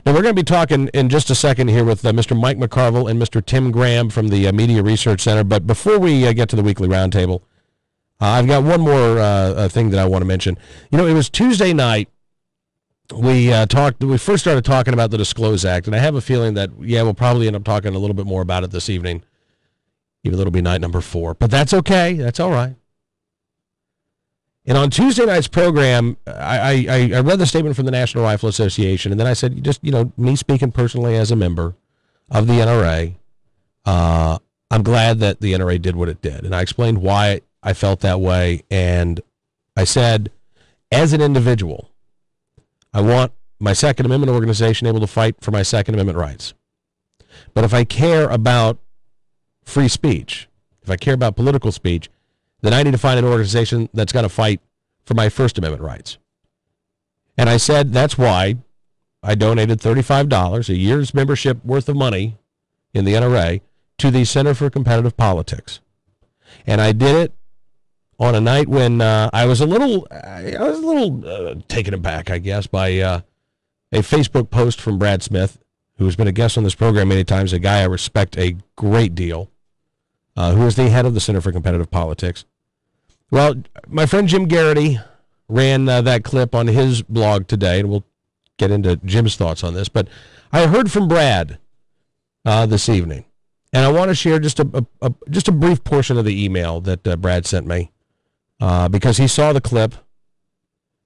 Now, we're going to be talking in just a second here with Mr. Mike McCarville and Mr. Tim Graham from the Media Research Center. But before we get to the weekly roundtable, I've got one more thing that I want to mention. You know, it was Tuesday night. We first started talking about the Disclose Act, and I have a feeling that, we'll probably end up talking a little bit more about it this evening, even though it'll be night number 4. But that's okay. That's all right. And on Tuesday night's program, I read the statement from the National Rifle Association, and then I said, just, me speaking personally as a member of the NRA, I'm glad that the NRA did what it did. And I explained why I felt that way, and I said, as an individual, I want my Second Amendment organization able to fight for my Second Amendment rights. But if I care about free speech, if I care about political speech, then I need to find an organization that's going to fight for my First Amendment rights. And I said that's why I donated $35, a year's membership worth of money in the NRA, to the Center for Competitive Politics. And I did it on a night when I was a little taken aback, I guess, by a Facebook post from Brad Smith, who has been a guest on this program many times, a guy I respect a great deal, who is the head of the Center for Competitive Politics. Well, my friend Jim Garrity ran that clip on his blog today, and we'll get into Jim's thoughts on this. But I heard from Brad this evening, and I want to share just a brief portion of the email that Brad sent me. Because he saw the clip,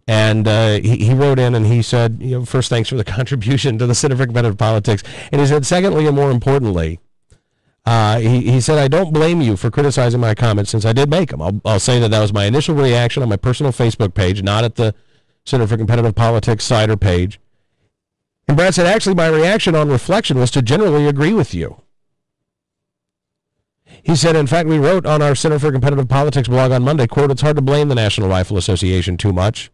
and he wrote in and he said, first, thanks for the contribution to the Center for Competitive Politics. And he said, secondly, and more importantly, he said, I don't blame you for criticizing my comments since I did make them. I'll say that was my initial reaction on my personal Facebook page, not at the Center for Competitive Politics site or page. And Brad said, actually, my reaction on reflection was to generally agree with you. He said, in fact, we wrote on our Center for Competitive Politics blog on Monday, quote, it's hard to blame the National Rifle Association too much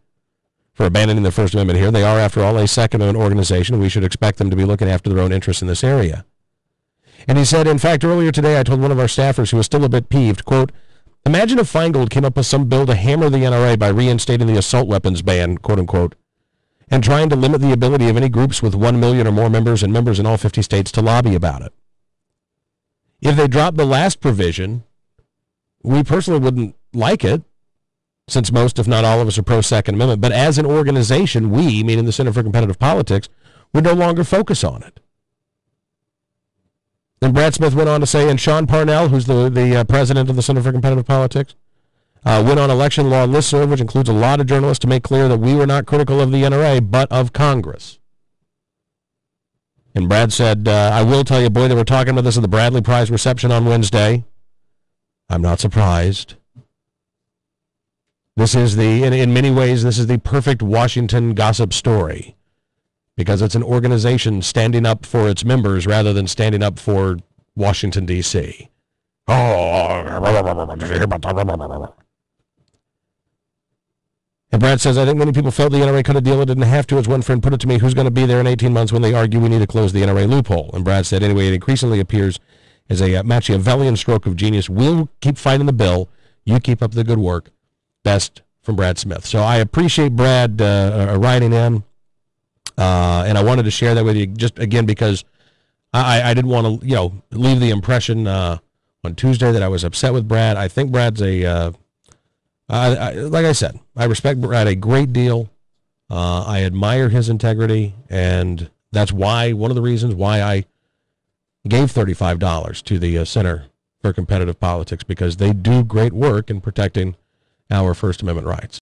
for abandoning the First Amendment here. They are, after all, a Second Amendment organization, and we should expect them to be looking after their own interests in this area. And he said, in fact, earlier today, I told one of our staffers who was still a bit peeved, quote, imagine if Feingold came up with some bill to hammer the NRA by reinstating the assault weapons ban, quote unquote, and trying to limit the ability of any groups with 1 million or more members and members in all 50 states to lobby about it. If they dropped the last provision, we personally wouldn't like it, since most, if not all of us, are pro-Second Amendment. But as an organization, we, meaning the Center for Competitive Politics, would no longer focus on it. Then Brad Smith went on to say, and Sean Parnell, who's the president of the Center for Competitive Politics, went on election law listserv, which includes a lot of journalists, to make clear that we were not critical of the NRA, but of Congress. And Brad said, I will tell you, boy, they were talking about this at the Bradley Prize reception on Wednesday. I'm not surprised. This is in many ways, this is the perfect Washington gossip story, because it's an organization standing up for its members rather than standing up for Washington, D.C. And Brad says, I think many people felt the NRA could have dealt, didn't have to. As one friend put it to me, who's going to be there in 18 months when they argue we need to close the NRA loophole? And Brad said, anyway, it increasingly appears as a Machiavellian stroke of genius. We'll keep fighting the bill. You keep up the good work. Best, from Brad Smith. So I appreciate Brad writing in, and I wanted to share that with you just, again, because I didn't want to, leave the impression on Tuesday that I was upset with Brad. I think Brad's like I said, I respect Brad a great deal. I admire his integrity, and that's one of the reasons why I gave $35 to the Center for Competitive Politics, because they do great work in protecting our First Amendment rights.